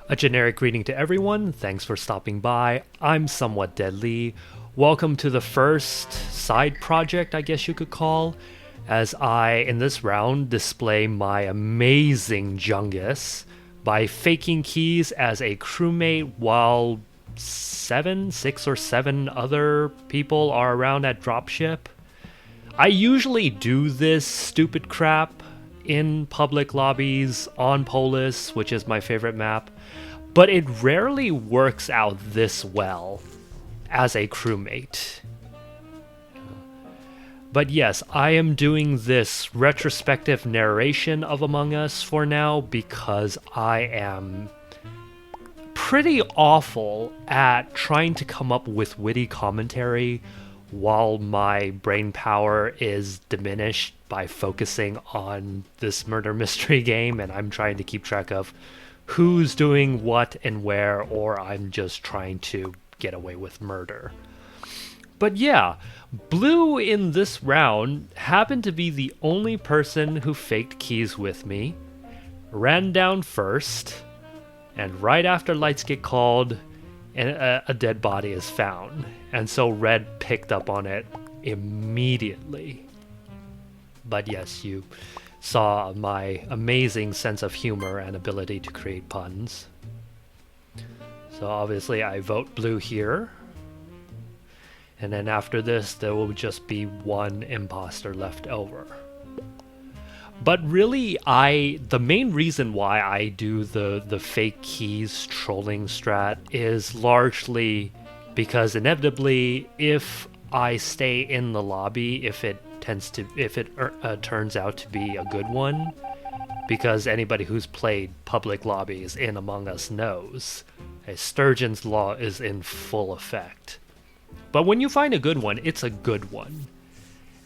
A generic greeting to everyone. Thanks for stopping by. I'm SomewhatDeadLee. Welcome to the first side project, I guess you could call, as I, in this round, display my amazing Jungus by faking keys as a crewmate while six or seven other people are around at dropship. I usually do this stupid crap in public lobbies on Polus, which is my favorite map, but it rarely works out this well as a crewmate. But yes, I am doing this retrospective narration of Among Us for now because I am pretty awful at trying to come up with witty commentary while my brain power is diminished by focusing on this murder mystery game and I'm trying to keep track of who's doing what and where, or I'm just trying to get away with murder. But yeah, Blue in this round happened to be the only person who faked keys with me, ran down first, and right after lights get called, a dead body is found. And so Red picked up on it immediately. But yes, you saw my amazing sense of humor and ability to create puns. So obviously I vote Blue here. And then after this, there will just be one imposter left over. But really, the main reason why I do the fake keys trolling strat is largely because inevitably, if I stay in the lobby, if it turns out to be a good one, because anybody who's played public lobbies in Among Us knows, a Sturgeon's Law is in full effect. But when you find a good one, it's a good one.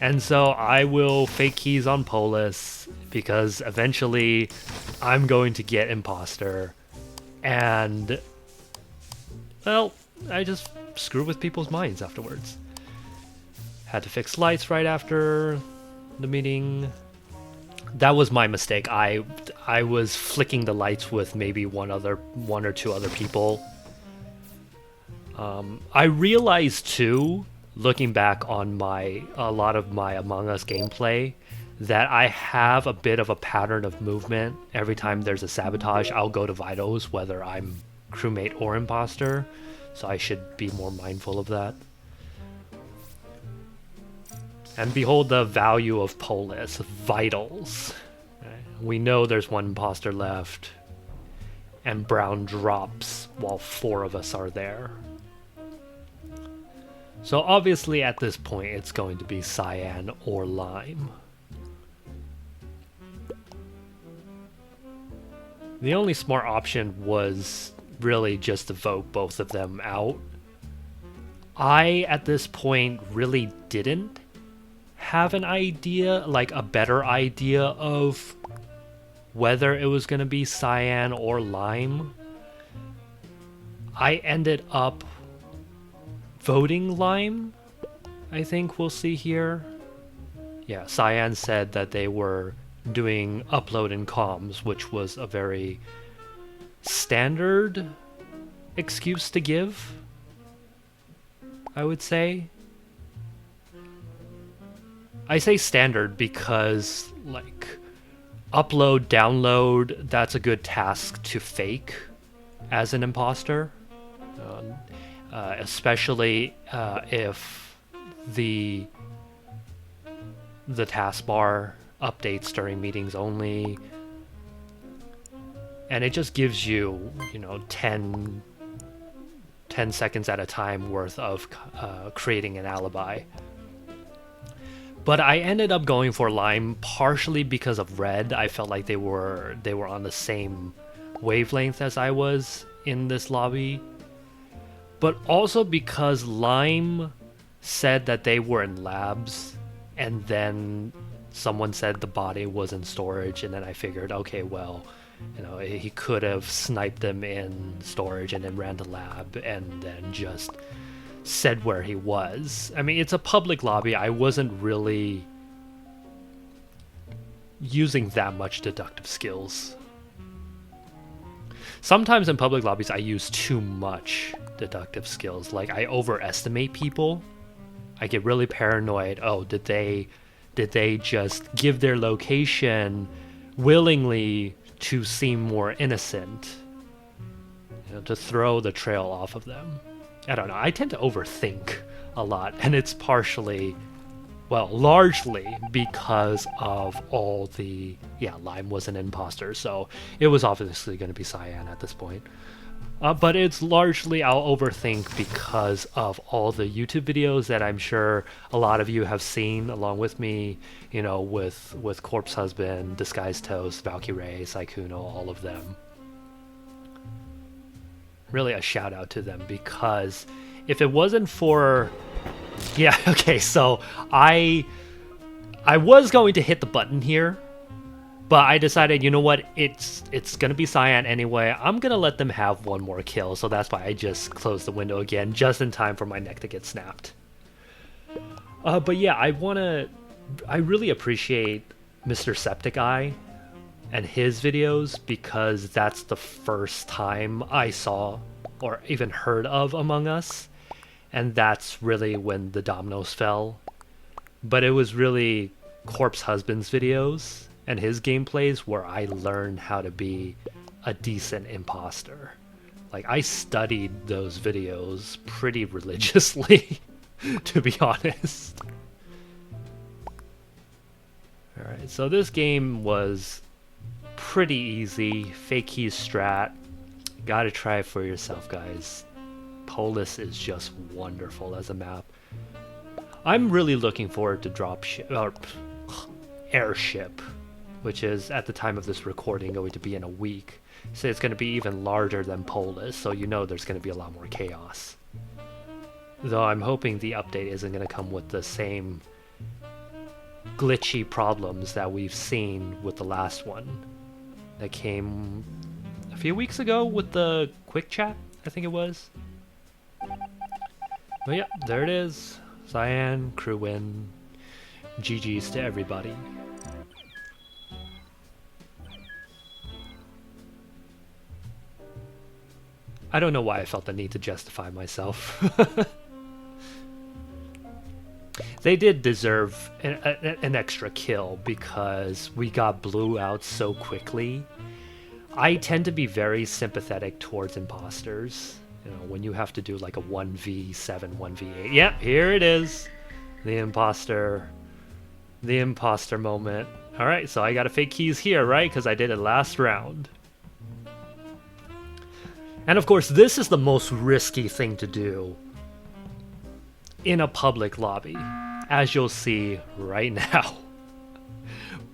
And so I will fake keys on Polus because eventually I'm going to get Impostor. And, well, I just screw with people's minds afterwards. Had to fix lights right after the meeting. That was my mistake. I was flicking the lights with maybe one or two other people. I realized too, looking back on a lot of my Among Us gameplay, that I have a bit of a pattern of movement. Every time there's a sabotage, I'll go to vitals, whether I'm crewmate or imposter. So I should be more mindful of that. And behold the value of Polus, vitals. We know there's one imposter left, and Brown drops while 4 of us are there. So obviously at this point it's going to be Cyan or Lime. The only smart option was really just to vote both of them out. I, at this point, really didn't have an idea, like a better idea of whether it was going to be Cyan or Lime. I ended up voting Lime, I think we'll see here. Yeah, Cyan said that they were doing upload and comms, which was a very standard excuse to give, I would say. I say standard because, like, upload, download, that's a good task to fake as an imposter. Especially if the taskbar updates during meetings only, and it just gives you, 10 seconds at a time worth of creating an alibi. But I ended up going for Lime partially because of Red. I felt like they were on the same wavelength as I was in this lobby. But also because Lime said that they were in labs, and then someone said the body was in storage, and then I figured, okay, well, he could have sniped them in storage and then ran to lab and then just said where he was. I mean, it's a public lobby. I wasn't really using that much deductive skills. sometimes in public lobbies I use too much deductive skills. Like I overestimate people. I get really paranoid. Oh, did they just give their location willingly to seem more innocent? You know, to throw the trail off of them. I don't know. I tend to overthink a lot, and it's partially, well, largely because of all the, yeah, Lime was an imposter, so it was obviously going to be Cyan at this point. But it's largely I'll overthink because of all the YouTube videos that I'm sure a lot of you have seen along with me, you know, with Corpse Husband, Disguised Toast, Valkyrie, Saikuno, all of them. Really a shout out to them, because if it wasn't for... Yeah, okay, so I was going to hit the button here, but I decided, you know what, it's going to be Cyan anyway. I'm going to let them have one more kill, so that's why I just closed the window again, just in time for my neck to get snapped. But yeah, I really appreciate Mr. Septic Eye and his videos, because that's the first time I saw or even heard of Among Us, and that's really when the dominoes fell. But it was really Corpse Husband's videos and his gameplays where I learned how to be a decent imposter. Like, I studied those videos pretty religiously, to be honest. Alright, so this game was pretty easy. Fake keys strat. Gotta try it for yourself, guys. Polus is just wonderful as a map. I'm really looking forward to Dropship, or Airship, which is at the time of this recording going to be in a week. So it's going to be even larger than Polus, so you know there's going to be a lot more chaos. Though I'm hoping the update isn't going to come with the same glitchy problems that we've seen with the last one that came a few weeks ago with the quick chat, I think it was. But yeah, there it is. Cyan, crew win. GG's to everybody. I don't know why I felt the need to justify myself. They did deserve an extra kill because we got blew out so quickly. I tend to be very sympathetic towards imposters. You know, when you have to do like a 1v7, 1v8. Yep, here it is. The imposter moment. Alright, so I got a fake keys here, right? Because I did it last round. And of course, this is the most risky thing to do in a public lobby, as you'll see right now.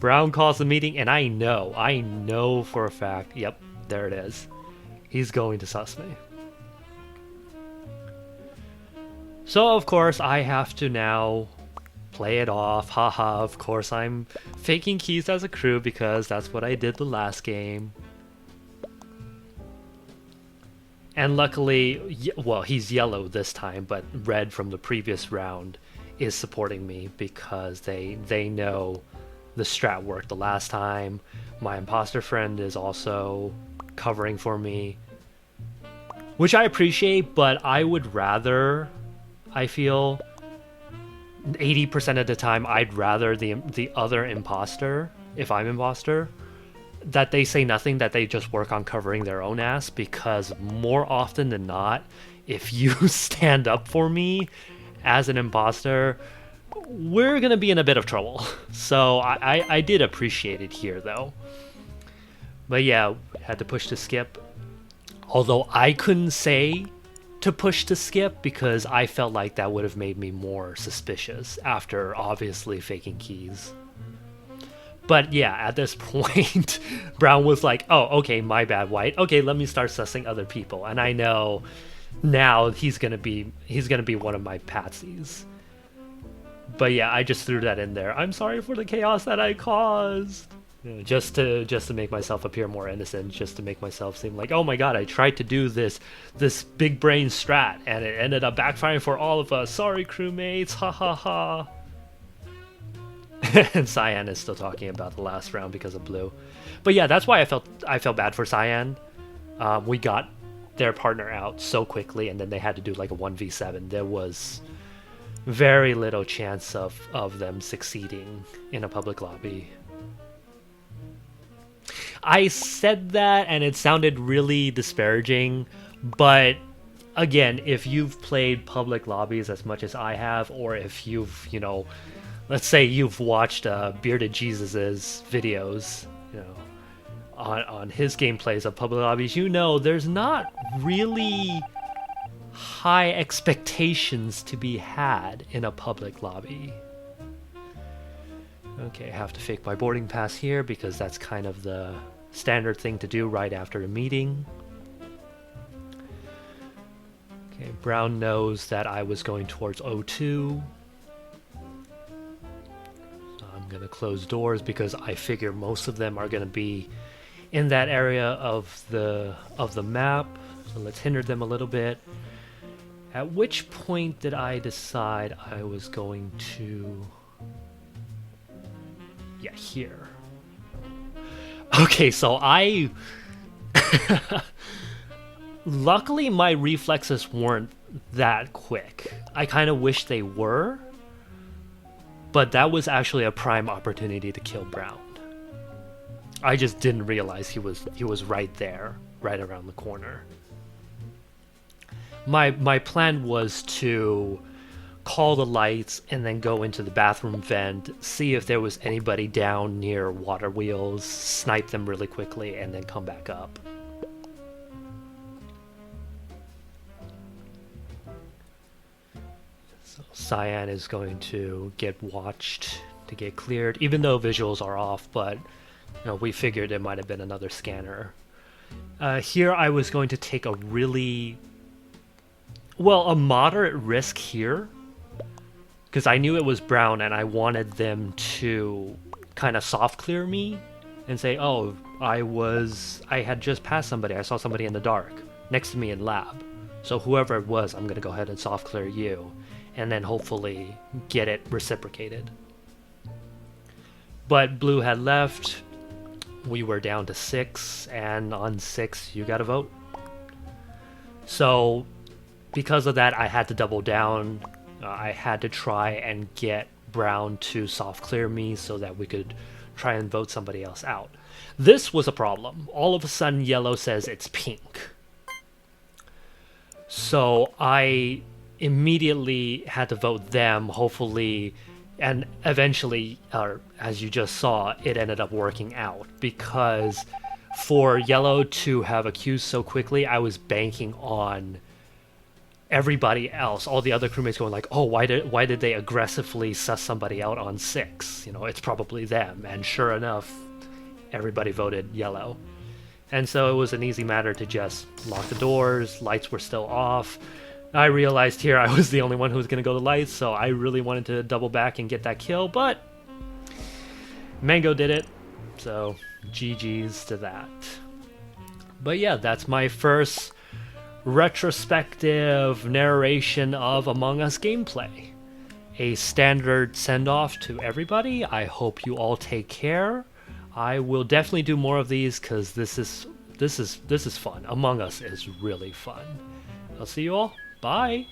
Brown calls the meeting, and I know for a fact, yep, there it is. He's going to sus me. So of course, I have to now play it off. Haha, of course I'm faking keys as a crew because that's what I did the last game. And luckily, well, he's yellow this time, but red from the previous round is supporting me because they know the strat worked the last time. My imposter friend is also covering for me, which I appreciate, but I would rather, I feel, 80% of the time, I'd rather the other imposter, if I'm imposter, that they say nothing, that they just work on covering their own ass, because more often than not, if you stand up for me as an imposter, we're gonna be in a bit of trouble. So I did appreciate it here though. But yeah, had to push to skip. Although I couldn't say to push to skip because I felt like that would have made me more suspicious after obviously faking keys. But yeah, at this point, Brown was like, oh, okay, my bad, White. Okay, let me start sussing other people. And I know now he's gonna be one of my patsies. But yeah, I just threw that in there. I'm sorry for the chaos that I caused. You know, just to make myself appear more innocent, just to make myself seem like, oh my god, I tried to do this big brain strat and it ended up backfiring for all of us. Sorry, crewmates. Ha ha ha. And Cyan is still talking about the last round because of blue. But yeah, that's why I felt bad for Cyan. We got their partner out so quickly, and then they had to do like a 1v7. There was very little chance of them succeeding in a public lobby. I said that and it sounded really disparaging, but again, if you've played public lobbies as much as I have, or if you've, let's say you've watched Bearded Jesus's videos, on his gameplays of public lobbies, there's not really high expectations to be had in a public lobby. Okay, I have to fake my boarding pass here because that's kind of the standard thing to do right after a meeting. Okay, Brown knows that I was going towards O2. So I'm going to close doors because I figure most of them are going to be in that area of the map. So let's hinder them a little bit. At which point did I decide I was going to... Yeah, here. Okay, so I... Luckily, my reflexes weren't that quick. I kind of wish they were. But that was actually a prime opportunity to kill Brown. I just didn't realize he was right there, right around the corner. My plan was to call the lights and then go into the bathroom vent, see if there was anybody down near water wheels, snipe them really quickly, and then come back up. So Cyan is going to get watched to get cleared, even though visuals are off, but we figured it might have been another scanner. Here I was going to take a moderate risk here, because I knew it was Brown and I wanted them to kind of soft clear me and say, oh, I had just passed somebody, I saw somebody in the dark next to me in lab, so whoever it was, I'm going to go ahead and soft clear you, and then hopefully get it reciprocated. But Blue had left, we were down to 6, and on 6 you gotta vote. So because of that, I had to double down. I had to try and get Brown to soft clear me so that we could try and vote somebody else out. This was a problem. All of a sudden, yellow says it's pink. So I immediately had to vote them, hopefully, and eventually, as you just saw, it ended up working out, because for yellow to have accused so quickly, I was banking on everybody else, all the other crewmates going like, oh, why did they aggressively suss somebody out on 6? It's probably them. And sure enough, everybody voted yellow. And so it was an easy matter to just lock the doors, lights were still off. I realized here I was the only one who was going to go to lights, so I really wanted to double back and get that kill, but Mango did it, so GG's to that. But yeah, that's my first retrospective narration of Among Us gameplay. A standard send-off to everybody. I hope you all take care. I will definitely do more of these because this is fun. Among Us is really fun. I'll see you all. Bye.